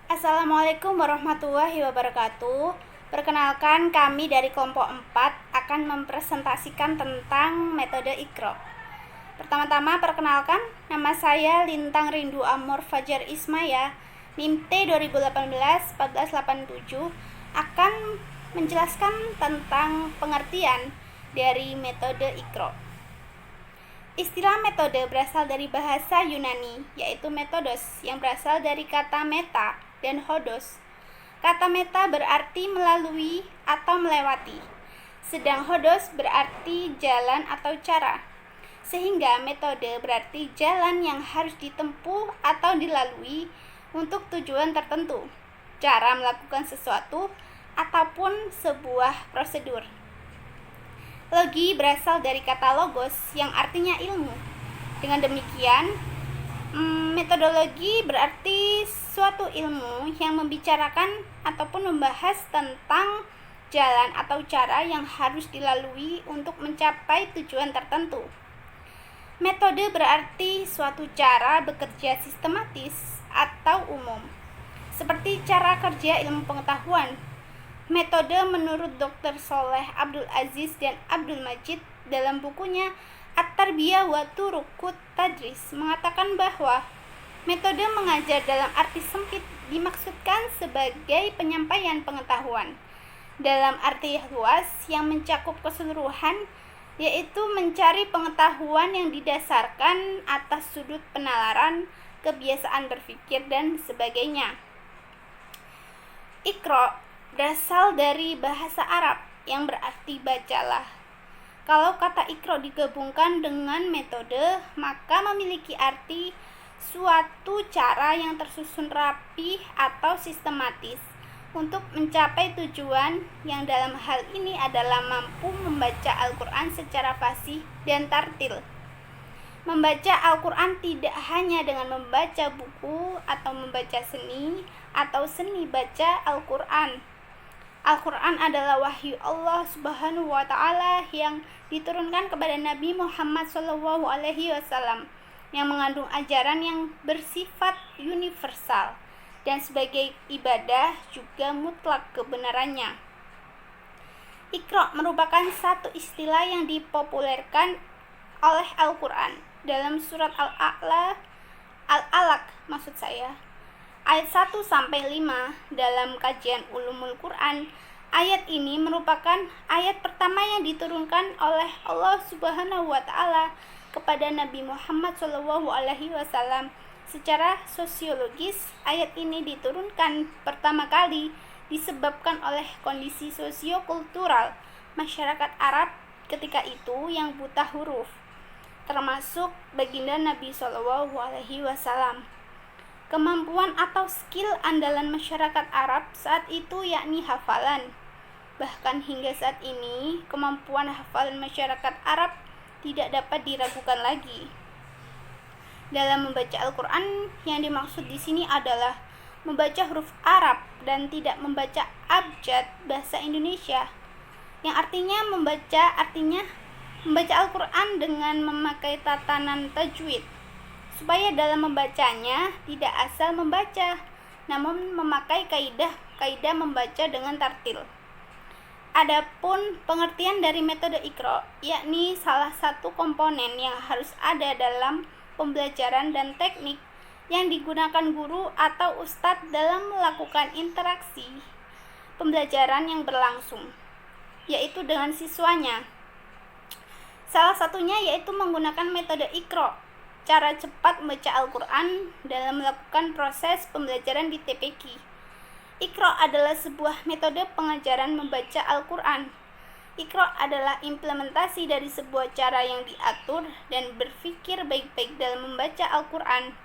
Assalamualaikum warahmatullahi wabarakatuh. Perkenalkan, kami dari kelompok 4 akan mempresentasikan tentang metode Iqra. Pertama-tama perkenalkan, nama saya Lintang Rindu Amor Fajar Ismaya, NIM T 2018-1487, akan menjelaskan tentang pengertian dari metode Iqra. Istilah metode berasal dari bahasa Yunani, yaitu metodos, yang berasal dari kata meta dan hodos. Kata meta berarti melalui atau melewati, sedang hodos berarti jalan atau cara. Sehingga metode berarti jalan yang harus ditempuh atau dilalui untuk tujuan tertentu, cara melakukan sesuatu, ataupun sebuah prosedur. Logi berasal dari kata logos yang artinya ilmu. Dengan demikian, metodologi berarti suatu ilmu yang membicarakan ataupun membahas tentang jalan atau cara yang harus dilalui untuk mencapai tujuan tertentu. Metode berarti suatu cara bekerja sistematis atau umum, seperti cara kerja ilmu pengetahuan. Metode menurut Dr. Soleh Abdul Aziz dan Abdul Majid dalam bukunya At-Tarbiyah wa Turuqut Tadris mengatakan bahwa metode mengajar dalam arti sempit dimaksudkan sebagai penyampaian pengetahuan dalam arti luas yang mencakup keseluruhan, yaitu mencari pengetahuan yang didasarkan atas sudut penalaran, kebiasaan berpikir, dan sebagainya. Iqra berasal dari bahasa Arab yang berarti bacalah. Kalau kata Iqra digabungkan dengan metode, maka memiliki arti suatu cara yang tersusun rapi atau sistematis untuk mencapai tujuan, yang dalam hal ini adalah mampu membaca Al-Quran secara fasih dan tartil. Membaca Al-Quran tidak hanya dengan membaca buku atau membaca seni atau seni baca Al-Quran. Al-Quran adalah wahyu Allah Subhanahu wa Ta'ala yang diturunkan kepada Nabi Muhammad SAW, yang mengandung ajaran yang bersifat universal dan sebagai ibadah juga mutlak kebenarannya. Iqra merupakan satu istilah yang dipopulerkan oleh Al-Quran dalam surat Al-Alaq ayat 1-5 dalam kajian Ulumul Quran. Ayat ini merupakan ayat pertama yang diturunkan oleh Allah Subhanahu wa Ta'ala kepada Nabi Muhammad SAW. Secara sosiologis, ayat ini diturunkan pertama kali disebabkan oleh kondisi sosiokultural masyarakat Arab ketika itu yang buta huruf, termasuk baginda Nabi SAW. Kemampuan atau skill andalan masyarakat Arab saat itu yakni hafalan. Bahkan hingga saat ini, kemampuan hafalan masyarakat Arab tidak dapat diragukan lagi. Dalam membaca Al-Quran, yang dimaksud di sini adalah membaca huruf Arab dan tidak membaca abjad bahasa Indonesia, yang artinya membaca Al-Quran dengan memakai tatanan tajwid, supaya dalam membacanya tidak asal membaca, namun memakai kaidah membaca dengan tartil. Adapun pengertian dari metode Iqra, yakni salah satu komponen yang harus ada dalam pembelajaran dan teknik yang digunakan guru atau ustadz dalam melakukan interaksi pembelajaran yang berlangsung, yaitu dengan siswanya. Salah satunya yaitu menggunakan metode Iqra, cara cepat membaca Al-Quran dalam melakukan proses pembelajaran di TPQ. Iqra adalah sebuah metode pengajaran membaca Al-Quran. Iqra adalah implementasi dari sebuah cara yang diatur dan berpikir baik-baik dalam membaca Al-Quran.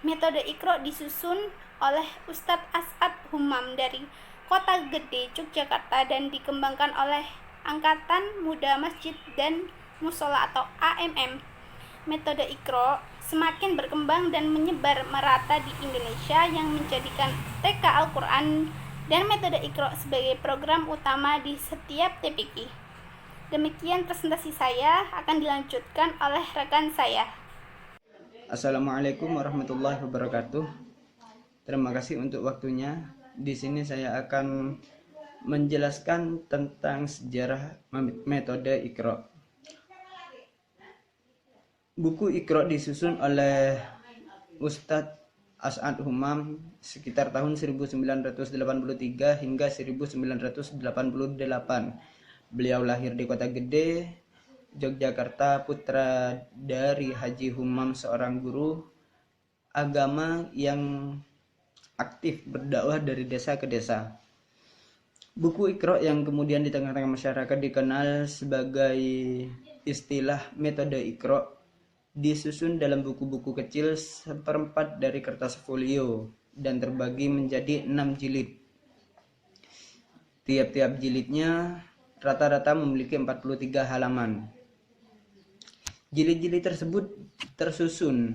Metode Iqra disusun oleh Ustadz As'ad Humam dari Kota Gede, Yogyakarta, dan dikembangkan oleh Angkatan Muda Masjid dan Musola atau AMM. Metode Iqra semakin berkembang dan menyebar merata di Indonesia yang menjadikan TK Al-Quran dan metode Iqra sebagai program utama di setiap TPQ. Demikian presentasi saya, akan dilanjutkan oleh rekan saya. Assalamualaikum warahmatullahi wabarakatuh. Terima kasih untuk waktunya. Di sini saya akan menjelaskan tentang sejarah metode Iqra. Buku Iqra disusun oleh Ustadz As'ad Humam sekitar tahun 1983 hingga 1988. Beliau lahir di Kota Gede, Yogyakarta, putra dari Haji Humam, seorang guru agama yang aktif berdakwah dari desa ke desa. Buku Iqra yang kemudian di tengah-tengah masyarakat dikenal sebagai istilah metode Iqra disusun dalam buku-buku kecil seperempat dari kertas folio dan terbagi menjadi 6 jilid. Tiap-tiap jilidnya rata-rata memiliki 43 halaman. Jilid-jilid tersebut tersusun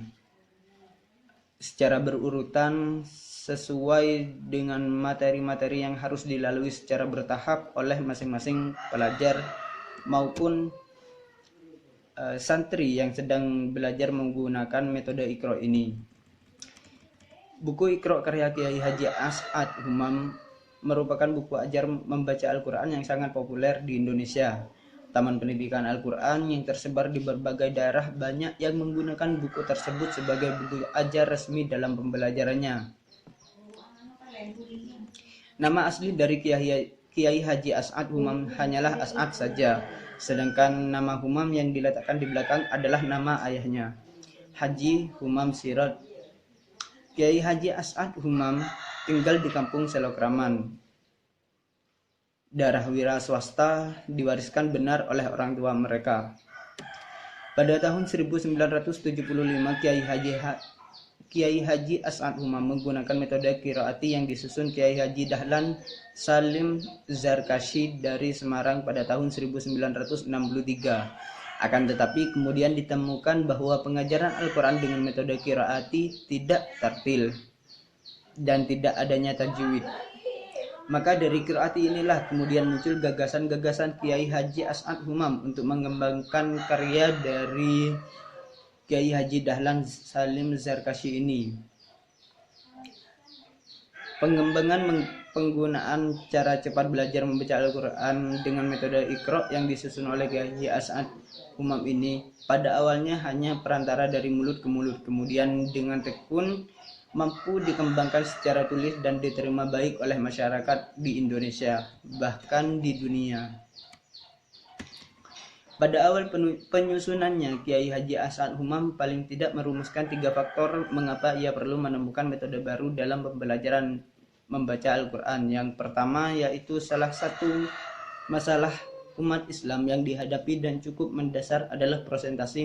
secara berurutan sesuai dengan materi-materi yang harus dilalui secara bertahap oleh masing-masing pelajar maupun santri yang sedang belajar menggunakan metode Iqra ini. Buku Iqra karya Kiai Haji As'ad Humam merupakan buku ajar membaca Al-Quran yang sangat populer di Indonesia. Taman pendidikan Al-Quran yang tersebar di berbagai daerah banyak yang menggunakan buku tersebut sebagai buku ajar resmi dalam pembelajarannya. Nama asli dari Kiai Haji As'ad Humam hanyalah As'ad saja. Sedangkan nama Humam yang diletakkan di belakang adalah nama ayahnya, Haji Humam Sirot. Kiai Haji As'ad Humam tinggal di kampung Selokraman. Darah wira swasta diwariskan benar oleh orang tua mereka. Pada tahun 1975, Kiai Haji As'ad Humam menggunakan metode qiraati yang disusun Kiai Haji Dahlan Salim Zarkashi dari Semarang pada tahun 1963. Akan tetapi kemudian ditemukan bahwa pengajaran Al-Quran dengan metode qiraati tidak tartil dan tidak adanya tajwid. Maka dari qiraati inilah kemudian muncul gagasan-gagasan Kiai Haji As'ad Humam untuk mengembangkan karya dari Kiai Haji Dahlan Salim Zarkashi ini. Pengembangan penggunaan cara cepat belajar membaca Al-Quran dengan metode Iqra yang disusun oleh Kiai Haji As'ad Humam ini pada awalnya hanya perantara dari mulut ke mulut, kemudian dengan tekun mampu dikembangkan secara tulis dan diterima baik oleh masyarakat di Indonesia, bahkan di dunia. Pada awal penyusunannya, Kiai Haji As'ad Humam paling tidak merumuskan 3 faktor mengapa ia perlu menemukan metode baru dalam pembelajaran membaca Al-Quran. Yang pertama yaitu salah satu masalah umat Islam yang dihadapi dan cukup mendasar adalah presentasi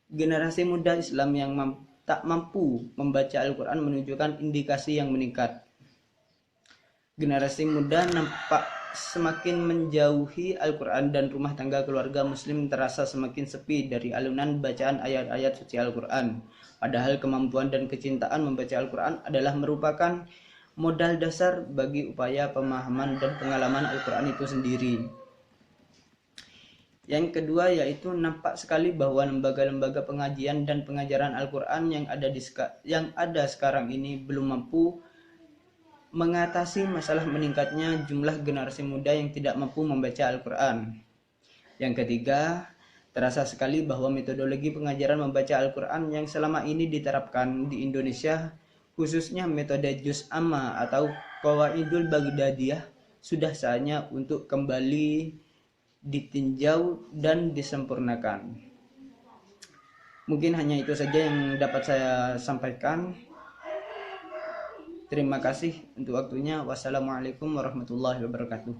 generasi muda Islam yang tak mampu membaca Al-Quran menunjukkan indikasi yang meningkat. Generasi muda nampak semakin menjauhi Al-Quran dan rumah tangga keluarga muslim terasa semakin sepi dari alunan bacaan ayat-ayat suci Al-Quran. Padahal kemampuan dan kecintaan membaca Al-Quran adalah merupakan modal dasar bagi upaya pemahaman dan pengalaman Al-Quran itu sendiri. Yang kedua yaitu nampak sekali bahwa lembaga-lembaga pengajian dan pengajaran Al-Quran yang ada sekarang ini belum mampu mengatasi masalah meningkatnya jumlah generasi muda yang tidak mampu membaca Al-Quran. Yang ketiga, terasa sekali bahwa metodologi pengajaran membaca Al-Quran yang selama ini diterapkan di Indonesia, khususnya metode Juz Amma atau Qawaidul Baghdadiyah, sudah saatnya untuk kembali ditinjau dan disempurnakan. Mungkin hanya itu saja yang dapat saya sampaikan. Terima kasih untuk waktunya. Wassalamualaikum warahmatullahi wabarakatuh.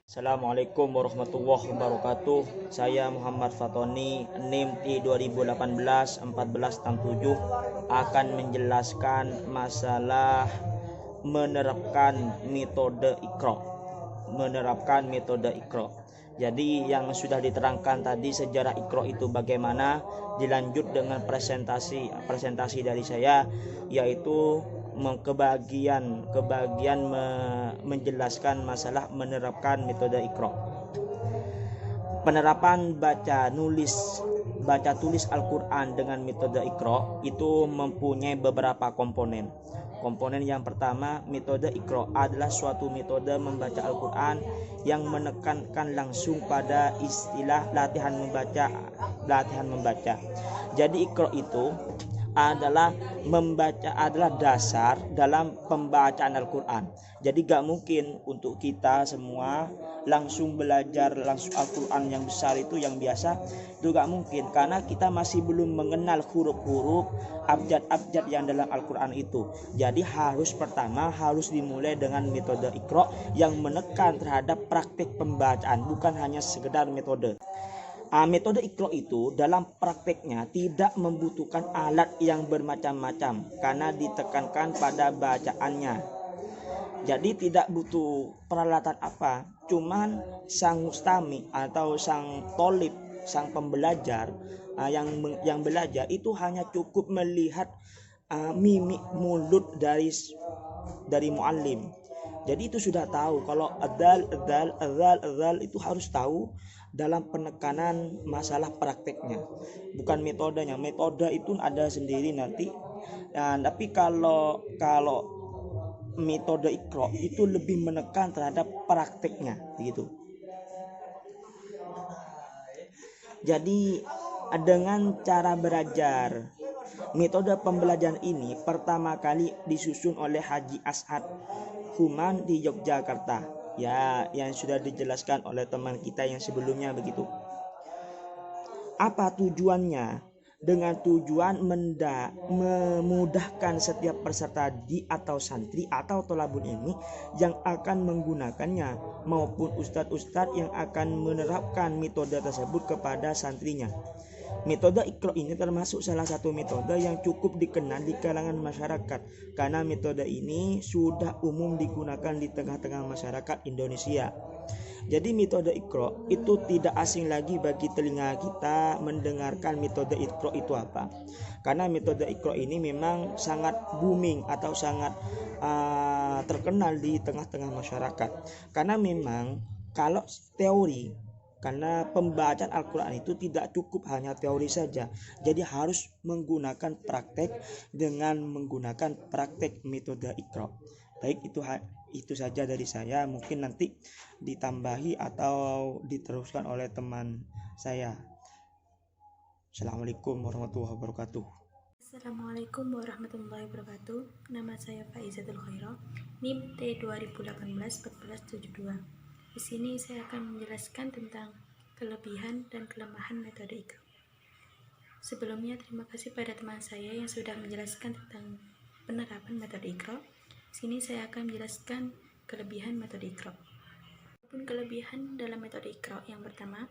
Assalamualaikum warahmatullahi wabarakatuh. Saya Muhammad Fatoni, NIM T 2018-1467 akan menjelaskan masalah menerapkan metode Iqra. Jadi yang sudah diterangkan tadi sejarah Iqra itu bagaimana, dilanjut dengan presentasi dari saya, yaitu menjelaskan masalah menerapkan metode Iqra. Penerapan baca tulis Al-Quran dengan metode Iqra itu mempunyai beberapa komponen. Komponen yang pertama, metode Iqra adalah suatu metode membaca Al-Quran yang menekankan langsung pada istilah latihan membaca. Jadi Iqra itu adalah dasar dalam pembacaan Al-Quran. Jadi gak mungkin untuk kita semua langsung belajar Al-Quran yang besar itu, yang biasa itu gak mungkin, karena kita masih belum mengenal huruf-huruf abjad-abjad yang dalam Al-Quran itu. Jadi pertama harus dimulai dengan metode Iqra yang menekan terhadap praktik pembacaan, bukan hanya sekedar metode. Metode Iqra itu dalam prakteknya tidak membutuhkan alat yang bermacam-macam karena ditekankan pada bacaannya. Jadi tidak butuh peralatan apa, cuman sang mustami atau sang tolib, sang pembelajar yang belajar itu hanya cukup melihat mimik mulut dari muallim. Jadi itu sudah tahu kalau adzal itu harus tahu dalam penekanan masalah prakteknya, bukan metodenya. Metode itu ada sendiri nanti. Tapi kalau metode Iqra itu lebih menekan terhadap prakteknya gitu. Jadi dengan cara belajar, metode pembelajaran ini pertama kali disusun oleh Haji As'ad Humam di Yogyakarta, ya, yang sudah dijelaskan oleh teman kita yang sebelumnya begitu. Apa tujuannya? Dengan tujuan memudahkan setiap peserta atau santri atau thalabul ilmi yang akan menggunakannya maupun ustadz-ustadz yang akan menerapkan metode tersebut kepada santrinya. Metode Iqra ini termasuk salah satu metode yang cukup dikenal di kalangan masyarakat karena metode ini sudah umum digunakan di tengah-tengah masyarakat Indonesia. Jadi metode Iqra itu tidak asing lagi bagi telinga kita mendengarkan metode Iqra itu apa. Karena metode Iqra ini memang sangat booming atau sangat terkenal di tengah-tengah masyarakat. Karena memang kalau teori, karena pembacaan Al-Quran itu tidak cukup hanya teori saja. Jadi harus menggunakan praktek dengan menggunakan praktek metode Iqra. Baik, itu saja dari saya. Mungkin nanti ditambahi atau diteruskan oleh teman saya. Assalamualaikum warahmatullahi wabarakatuh. Assalamualaikum warahmatullahi wabarakatuh. Nama saya Faizatul Khairah, NIM T 2018-1472. Di sini saya akan menjelaskan tentang kelebihan dan kelemahan metode Iqra. Sebelumnya, terima kasih pada teman saya yang sudah menjelaskan tentang penerapan metode Iqra. Di sini saya akan menjelaskan kelebihan metode Iqra. Adapun kelebihan dalam metode Iqra, yang pertama,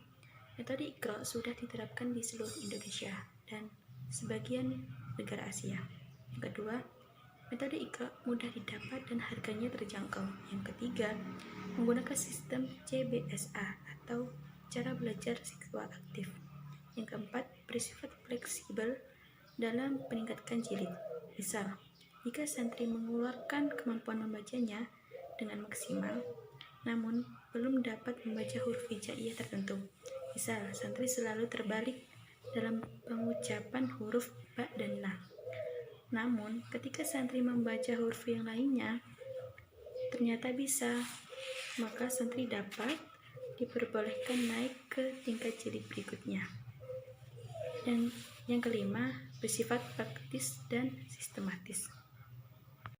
metode Iqra sudah diterapkan di seluruh Indonesia dan sebagian negara Asia. Yang kedua, metode Iqra mudah didapat dan harganya terjangkau. Yang ketiga, menggunakan sistem CBSA atau cara belajar siswa aktif. Yang keempat, bersifat fleksibel dalam meningkatkan jilid. Misal, jika santri mengeluarkan kemampuan membacanya dengan maksimal, namun belum dapat membaca huruf hijaiyah tertentu. Misal, santri selalu terbalik dalam pengucapan huruf ba dan na. Namun, ketika santri membaca huruf yang lainnya ternyata bisa, maka santri dapat diperbolehkan naik ke tingkat jilid berikutnya. Dan yang kelima, bersifat praktis dan sistematis.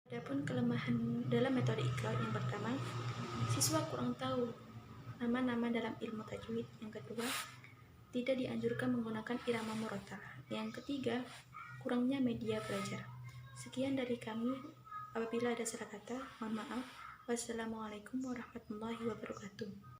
Adapun kelemahan dalam metode Iqra, yang pertama, siswa kurang tahu nama-nama dalam ilmu tajwid. Yang kedua, tidak dianjurkan menggunakan irama murotal. Yang ketiga, kurangnya media belajar. Sekian dari kami. Apabila ada salah kata, mohon maaf. Wassalamualaikum warahmatullahi wabarakatuh.